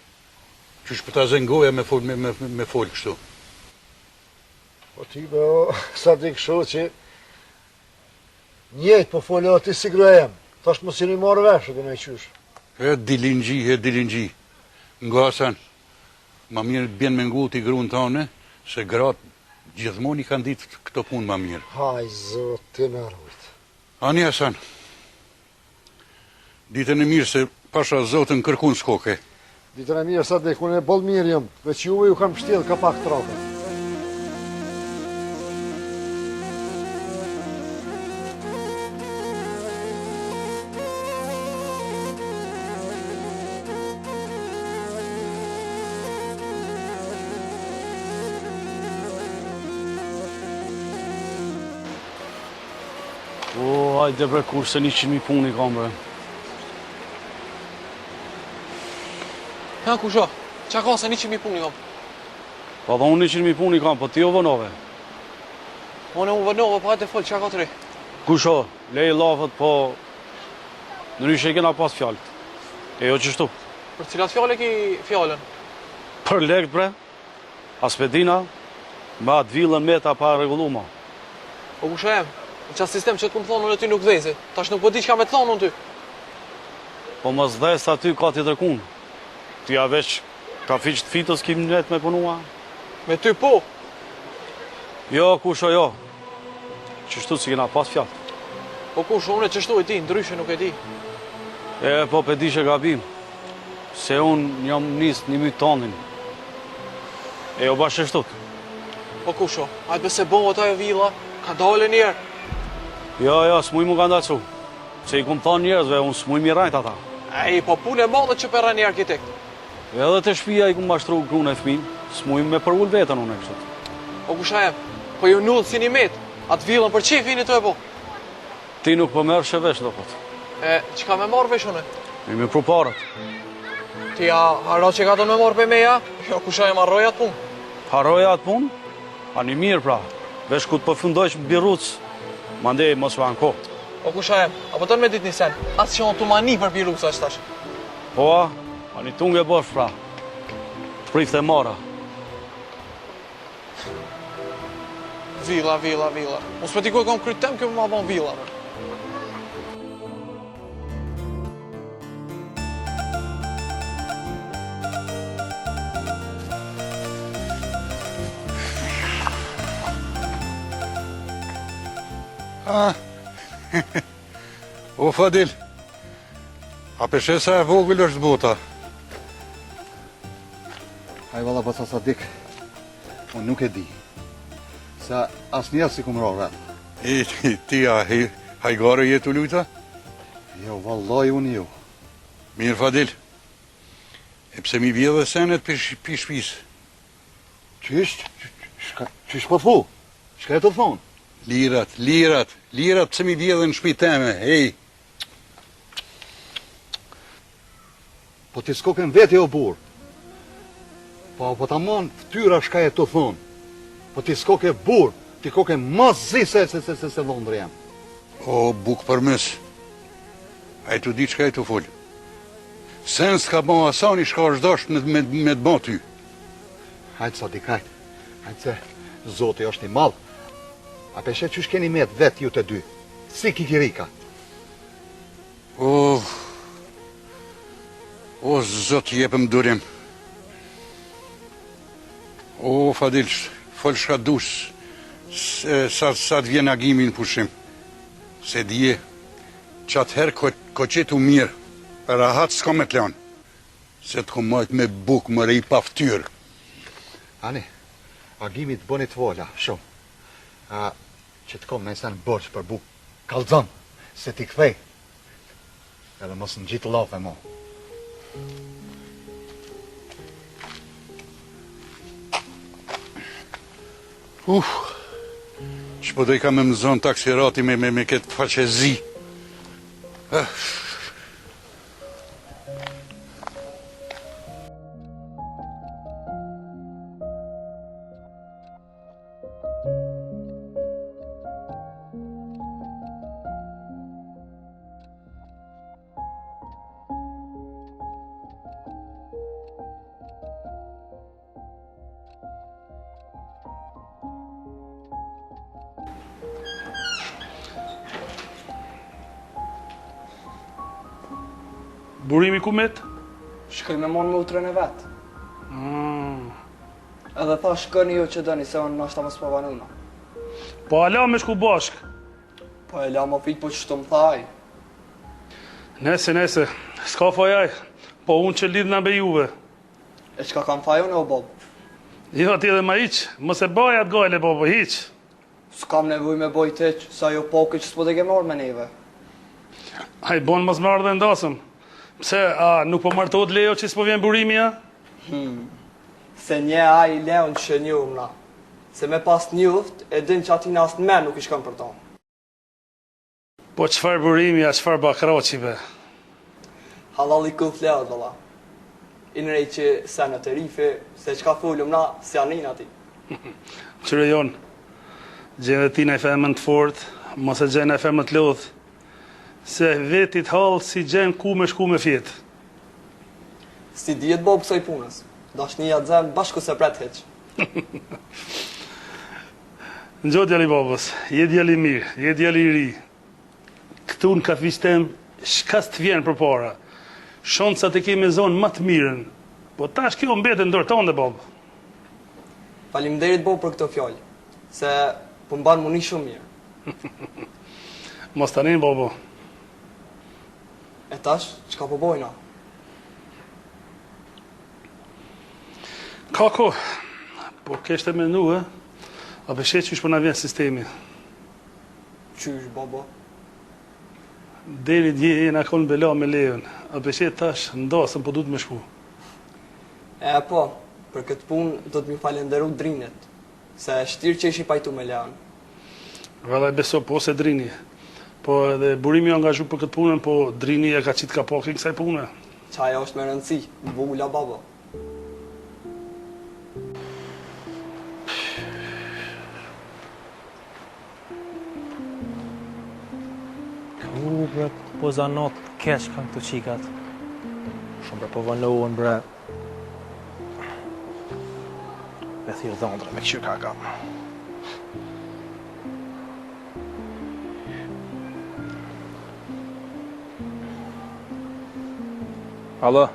Qysh për ta zëngoja me fol kështu. Po ti be o, Sadik sho që njëjtë po folë o ti si grojem. Thash mos jeni marrë veshë dhe me qysh. E dilingji. Nga Hasan, ma mirë bjen me ngu t'i grunë tane, se gratë gjithmoni kanë ditë këto punë ma mirë. Haj, zot, ti në rujtë. Ani Hasan, ditën e mirë se pasha zotën kërkun s'koke. Ditën e mirë, Sadik, unë e bolë mirë jëmë, veç juve ju kam pështjelë ka pak trapë. O, hajde bre, kur se 100.000 puni kam bre. Ha, kusho, qa ka se 100.000 puni kam? Pa dhe unë 100.000 puni kam, po ti o vënove. Unë vënove, pa hajde fol, qa ka të re? Kusho, lej lafët, po në ryshe i kena pas fjallët. E jo qështu. Për cilat fjallë ki fjallën? Për lekt bre, aspedina, me atë villën me ta pa regulluma. O kusho jem, në qatë sistem që të këmë thonë unë e ty nuk dhezi, tash nuk po di që ka me të thonë unë ty. Po më zdhes aty ka t'i tërkun. Ty a veç ka fiq të fitës kim net me punua. Me ty po? Jo, kusho jo. Qështu si kena pas fjallë. Po kusho, unë e qështu e ti, ndryshe nuk e di. E, po pe di që gabim. Se unë jam nisë 1 tonin. E jo bashkë shtut. Po kusho, hajtë bese bo ata e villa, ka dole njerë. Jo, s'muj mu ka ndacu. Se i kum thonë njerëzve, unë s'muj mirajt ata. Ej, po punë e madhe që përra një arkitekt. Edhe të shpia i kum mashtru grune e fmin, s'muj me përull vetën unë e kështët. O kusha jem, po ju nullë si një metë, atë villën për që i fini të e po? Ti nuk po merë shevesh do pot. E, që ka me marrë vesh une? Mi me pruparët. Ti haro që ka të me marrë për meja? Jo, kusha jem harroja atë punë. Harroja atë punë? A një mirë pra, vesh ku të përfundojsh biruc, mandej mos vanë ko. O kusha jem, apo tërë me dit një sen, atë që onë të mani për biruca që tash. Po a një tungë e bosh pra, të prifte mara. Villa. Mos për ti ku e kom kryt tem, kjo më ma bon villa. O Fadil, a peshe sa e vogël është bota? Haj valla pa Sadik, unë nuk e di. Sa as njerë si kumë rarë. Ti a hajgare jetu lujta? Jo, vallaj unë jo. Mirë Fadil, e pse mi vje dhe senet pi shpis? Qysh po thu? Shka e të thonë? Lirat, pse mi vje dhe në shpi teme, hej. Po ti s'koken veti o burë. Po ta mon ftyra shka e të thonë. Po ti s'koke burë, ti koke mas zi se Londrë jam. O, buk për mës, a i të di qka e të full. Sen s'ka bon asani shka është dasht me të bon ty. Hajtë Sadik, hajtë se Zoti është një malë. A peshe qysh keni met vetë ju të dy? Si kikirika? O, Zot jepëm durim. O, Fadil, fol shka dush, sa të vjen agimi në pushim. Se dje, që atëherë ko qetu mirë, për rahat s'ka me të lanë. Se të komajt me buk më rej pa ftyrë. Ani, agimi të bonit vola, shumë. Që të kom me sen bërqë për buk, kalzon, se ti kthej. Edhe mos në gjitë lafe mo. Që po do i ka me mëzon taksirati me këtë faqezi. Burimi ku met? Shkoj me mon me utrën e vetë. Edhe tha shkoni ju që dëni, se unë nashta mos po vanuna. Po ala me shku bashk. Po e la më fit, po që shtu më thaj. Nese, s'ka fajaj. Po unë që lidhna me juve. E qka kam faj unë o bob? Jo, ti edhe ma iq. Mos e baj atë gajle, bobo, hiq. S'kam nevoj me boj teq, sa jo poke që s'po dhe ke marrë me neve. Aj, bon mos marrë dhe ndasëm. Pse, a nuk po martohet Leo që s'po vjen burimi, a? Se nje a i Leon që një umna. Se me pas njuft, e din që ati nas në men nuk i shkon për ta. Po qëfar burimi, a qëfar bakraqive? Halal i kuth Leo, dolla. I nërej që senet e rifi, se qka thullum na, se anin ati. Qëre jonë, gjenë ti në i femën të fort, mos e gjenë e femën të lodhë. Se vetit halë si gjenë ku me shku me fjetë. Si djetë bo pësoj punës, dashnija të zemë bashku se pret heq. Nxo djali babës, je djali mirë, je djali i ri. Këtu në kafishtem, shkas të vjenë për para. Shonë sa të kemi zonë më të mirën, po tash kjo mbete në dorë tonë dhe babë. Faleminderit bo për këto fjallë, se po mbanë muni shumë mirë. Mos tanin, babë. E tash, qka po bojna? Kako, po keshte me nu, a beshet që shpo na vjen sistemi. Qysh, baba? Deri dje e na konë bela me Leon, a beshet tash ndasëm po du të me shku. E po, për këtë punë do të mi falenderu Drinet, se shtirë që ishi pajtu me Leon. Valla beso, po se Drini. Po edhe burimi jo angazhu për këtë punën, po Drini e ka qitë ka pakin kësaj punë. Qaja është me rëndësi, vula baba. Bre, po zanot kesh kanë këtu qikat. Shumë bre, po vënohen bre. E thirë dhondre me këshu ka kam. Alo,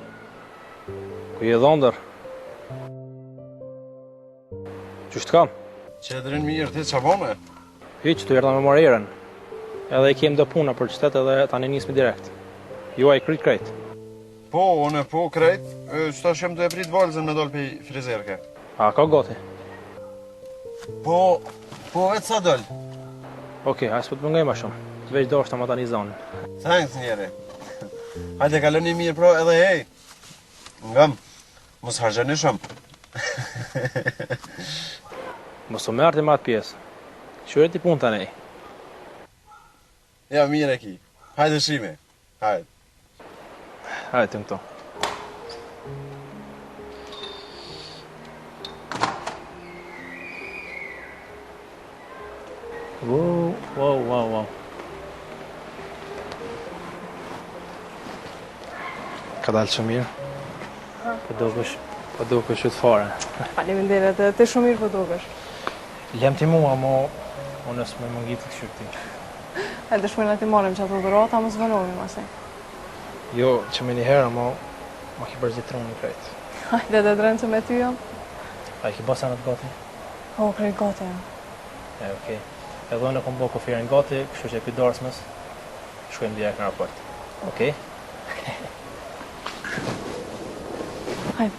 ku je dhondër? Qështë kam? Qedrin mirë, ti qa bome? Hiq, të jërda me marreren. Edhe i kem dhe puna për qëtet edhe tani nismi direkt. Ju a i kryt krejt. Po, une po krejt, qëta shem të e prit valzën me dollë për frizerke. A, ka gati? Po vetë sa dollë. Okej, hajtë s'po të mëngej ma shumë. Të veç do është të më tani zonin. Thanks njeri. Hajde kaloni mirë pro edhe hej. Ngam, mos hargjani shumë. Mos të mërë të matë pjesë. Qyre ti pun të nej? Ja, mirë e ki. Hajde shime. Hajde. Hajde të në këto. Wow. Ka dalë që mirë? Po do kësh të fare. Faleminderit, ti shumë mirë po dukesh. Lem ti mua, mo unë s'me më ngitë të këshyrë ti. E dëshmojnë ti marrim që ato dhurata, mos vënohemi masi. Jo, që me një herë, mo ki përzitru një krejt. Hajde dhe drenë që me ty jam. A i ki basa në të gati? Po, krejt gati jam. Okej. Edhe unë e kom bo kofirin gati, kështu që e pi dorësmës, shkojmë direkt në raport. Okej? Hajde.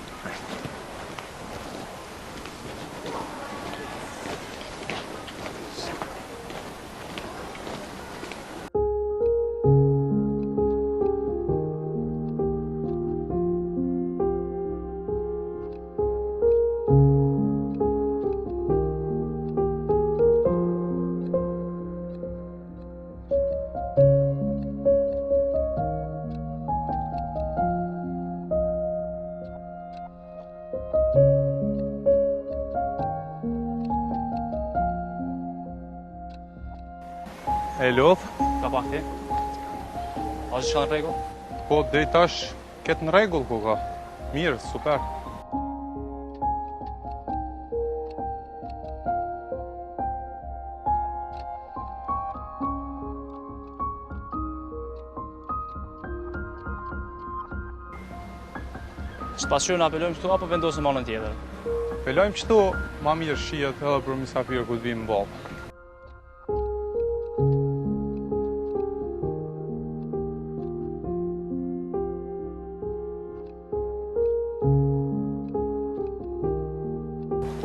E lodh? Ka pak ti? A që shka në rregull? Po, deri tash ketë në rregull, ku ka. Mirë, super. S'pas që në apelojmë këtu, apo vendosim anën tjetër? Apelojmë qëtu, ma mirë shihet edhe për misafirë ku të vimë ballë.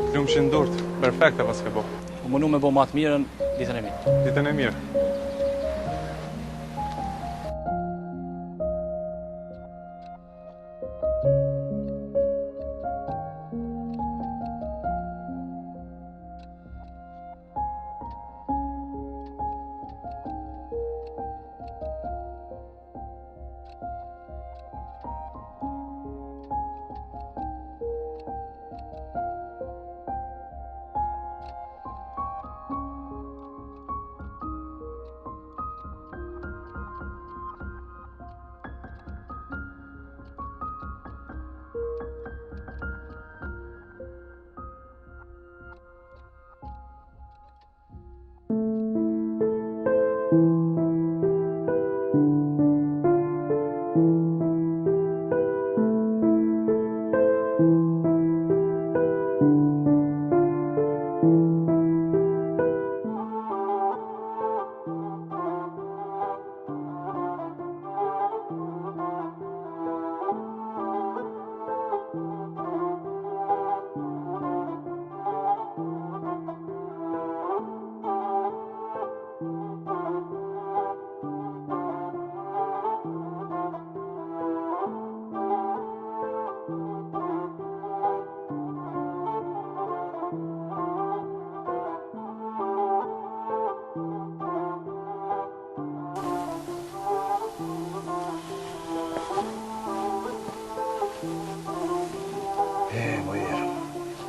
Lumë që ndurët, perfekte pas ke bo. Po mënu me bo matë mirën, ditën e mirë. Ditën e mirë.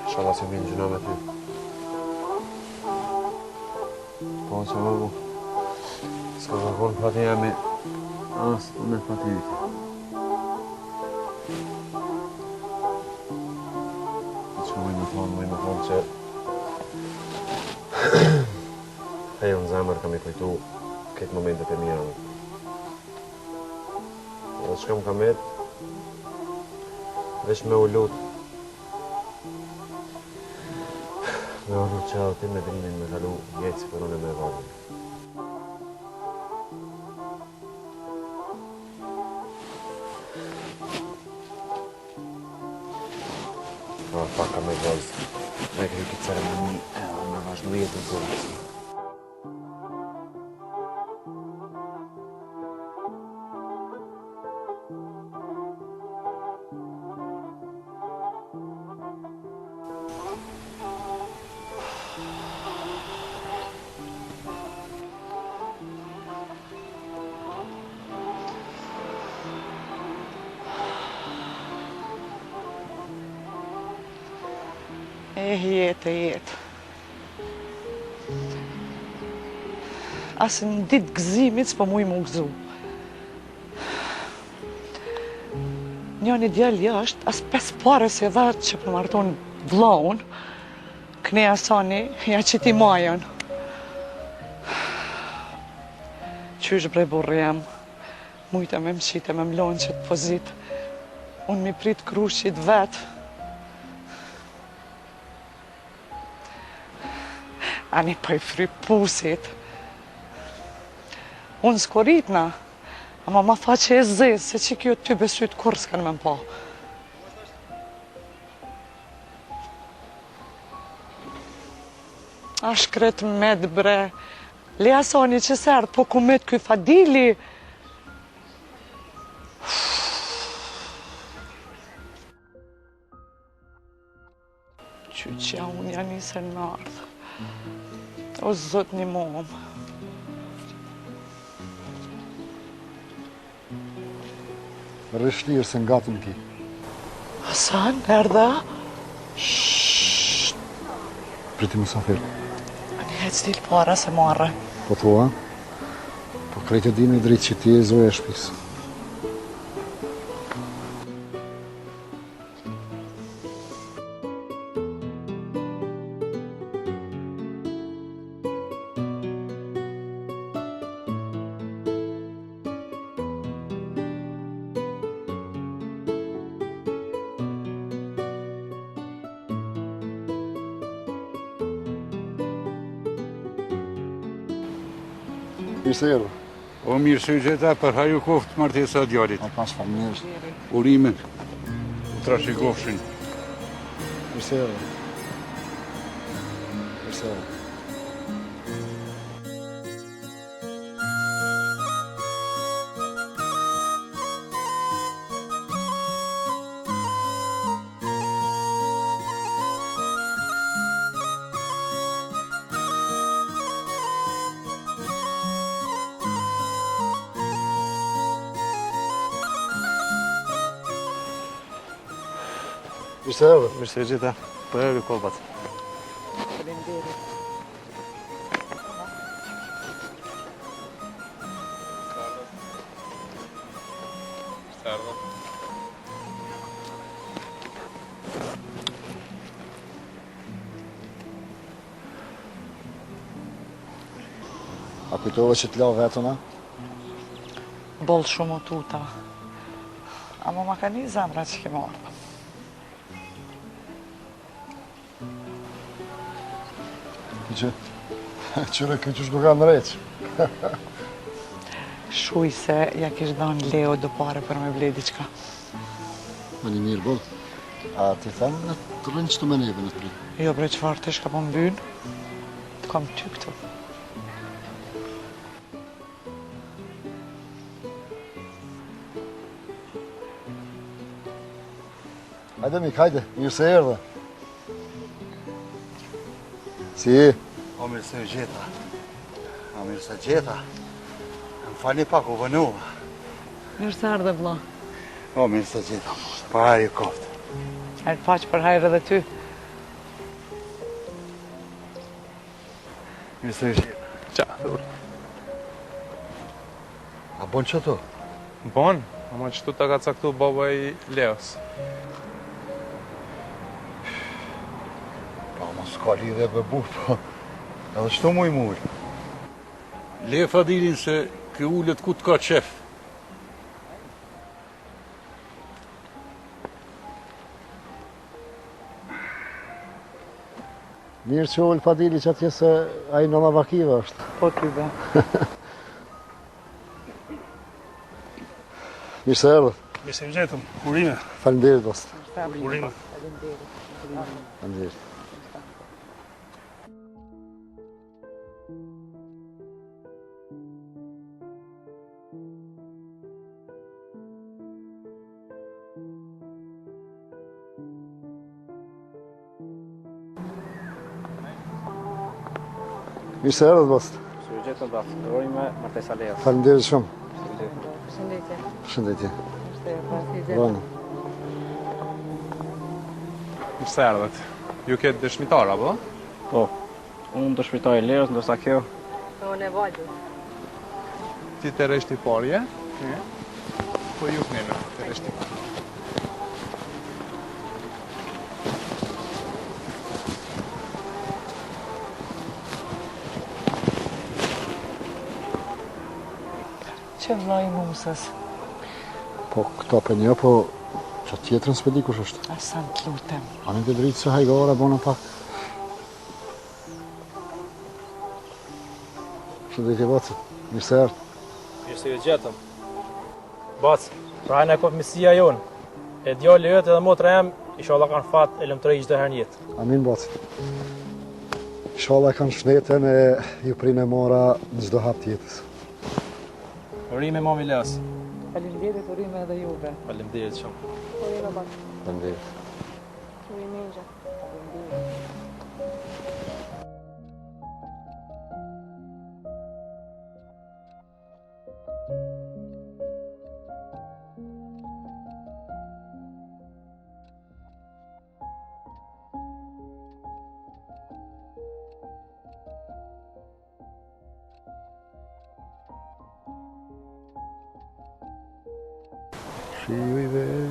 Inshallah se vinë gjuna me ty. Po, që më bu. S'ka zakon fati jemi. As, me fati yti. Që më i më thonë që... Hejo në zemër kam i kujtu këtë momentet e mira. Dhe që kam kamet, veç me u lutë. Me orë që edhe ti me drimin me kalu jetë si përën e me vazhën. Ka paka me vazhë, me kërë këtë ceremoni edhe me vazhdu jetën të vazhë. Jetë. Asë në ditë gëzimit s'po mu i mu gëzu. Njëni djallë jashtë, asë 5 pare se dha që për marton vlaun, këne asani, ja qiti majan. Qysh bre burri jam, mujta me mshite me mlonë që të pozit. Unë mi prit krushit vetë. Ani për i fry pusit. Unë s'koritna, ama ma tha që e zezë, se që kjo ty besyt kur s'kan me mpa. A shkret med bre, le asoni që sërë, po ku med kuj Fadili. Qyqja unë janë nisën në ardhë. O zot një momë. Rështirë se ngatën ki. Hasan, erdha? Priti musafir. Ani hec t'il para se marre. Po thua? Po krejt e dini drejt që ti e zoja e shtëpisë. Mirë se erdhe. O mirë se u gjeta për haju koftë martesa djalit. A pas familjes. Urimin, u trashëgofshin. Mirë se erdhe. Mirë se erdhe. Mirë se erdhe. Mirë se gjitha. Për erdhe kolbat. A kujtove që t'la vetën, a? Bollë shumë o tuta. Ama ma ka një zemra që ke marrë. Qyre këtë që duka në reqë. Shuj se ja kish dhënë Leo do pare për me ble diqka. Ma një mirë, boll. A ti thëmë në të rënë që të me neve në të rritë? Jo bre qëfar të shka po mbynë, të kam ty këtu. Hajde mik, hajde, mirë se erdhe. Si je? O mirë se u gjeta. O mirë se gjeta. Më fali pak u vënua. Mirë se ardhe vlla. O mirë se gjeta. Pa hajë koftë. Hajtë faqë për hajrë edhe ty. Mirë se u gjeta. Qa, thur. A bon që to? Bon, ama qëtu ta ka caktu baba i Leos. Pa, ma s'ka lidhe be burë, po. Edhe qëto mu i mullë? Le Fadilin se kë ullët ku t'ka qef. Mirë që ullë Fadili që atje se a i nëna vakive është. Po ty be. Mirë se erdhe. Mirë se u gjetëm. Urime. Faleminderit dost. Urime. Faleminderit. Mirë se erdhe dost. Se u gjetëm da urime martesa Leos. Faleminderit shumë. Përshëndetje. Përshëndetje. Vënë. Mirë se erdhet. Ju ketë dëshmitar, apo? Po, unë dëshmitoj Leos, ndërsa kjo... Unë e vajtë. Ti të reshti parje? Po ju këneme, të reshti parje. Që vllai musës. Po këto për një, po që tjetërën s'pedi kush është. A sa në të lutem. A në të dritë se hajgore, bona pak. Shëndetje bacët, mirë se erdhë. Mirë se ju gjetëm. Bac, prajnë e komisia jonë. E djallë jëtë edhe motra jem, inshallah kanë fat e lëmtërej çdo herë në jetë. Amin bacët. Inshallah kanë shnetën e ju prinë e mora në çdo hap tjetës. Urime mami Leos. Faleminderit urime edhe juve. Faleminderit shumë. Urime bak. Faleminderit. Urime i gjatë. shiu I ver.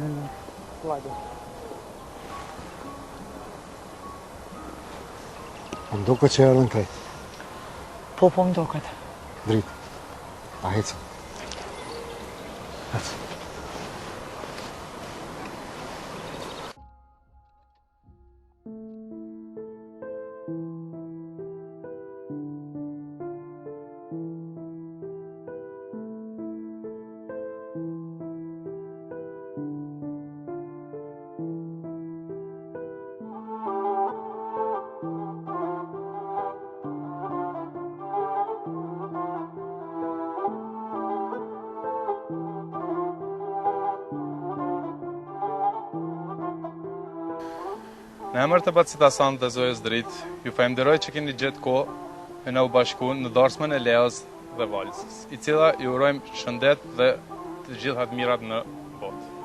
Më duket që erdhën krejt. Po më duket. Dritë. A hecëm. Hecëm. Në emër të Bacit Hasan dhe Zojës Dritë, ju falenderoj që keni gjetë kohë e na u bashkuar në darsmën e Leas dhe Valsës, I cila ju urojmë shëndet dhe të gjitha të mirat në botë.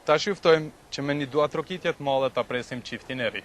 Ta shiftojmë që me një dua trokitje të madhe ta presim çiftin e ri.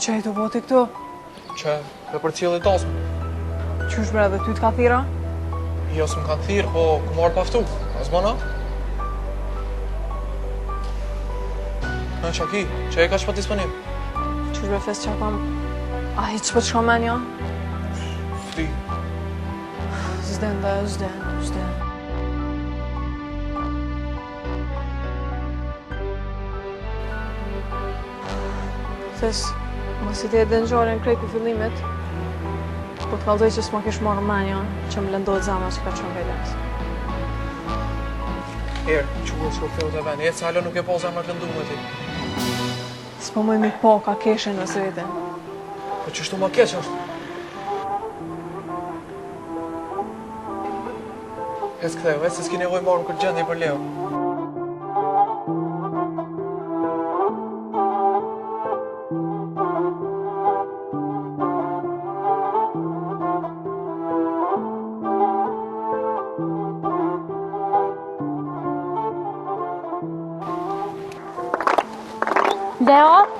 që e të boti këtu? Që dhe për cilë i tasmë. Qysh bre, dhe ty t'ka thira? Jo, s'm kanë thirë, po ku marrë paftu. A zbana? Shaki, që e ka që pa disponim? Qysh bre, fes që kam... A hi që po të shka men jo? Fri. Zden dhe, zden. Thes, mos i të edhe në gjore në krejt për fillimit, po të kaldoj që s'ma kish marrë menja, që më lëndohet zama që ka qënë velet. Herë, qurë s'ko këtheu të veni, e calo nuk e po zama të lëndu me ti. S'po mëj mi po ka keshe në sretin. Po qështu ma keq është? Hes këtheu, se s'ki nevoj marrë në këtë gjendje për Leo. Leo?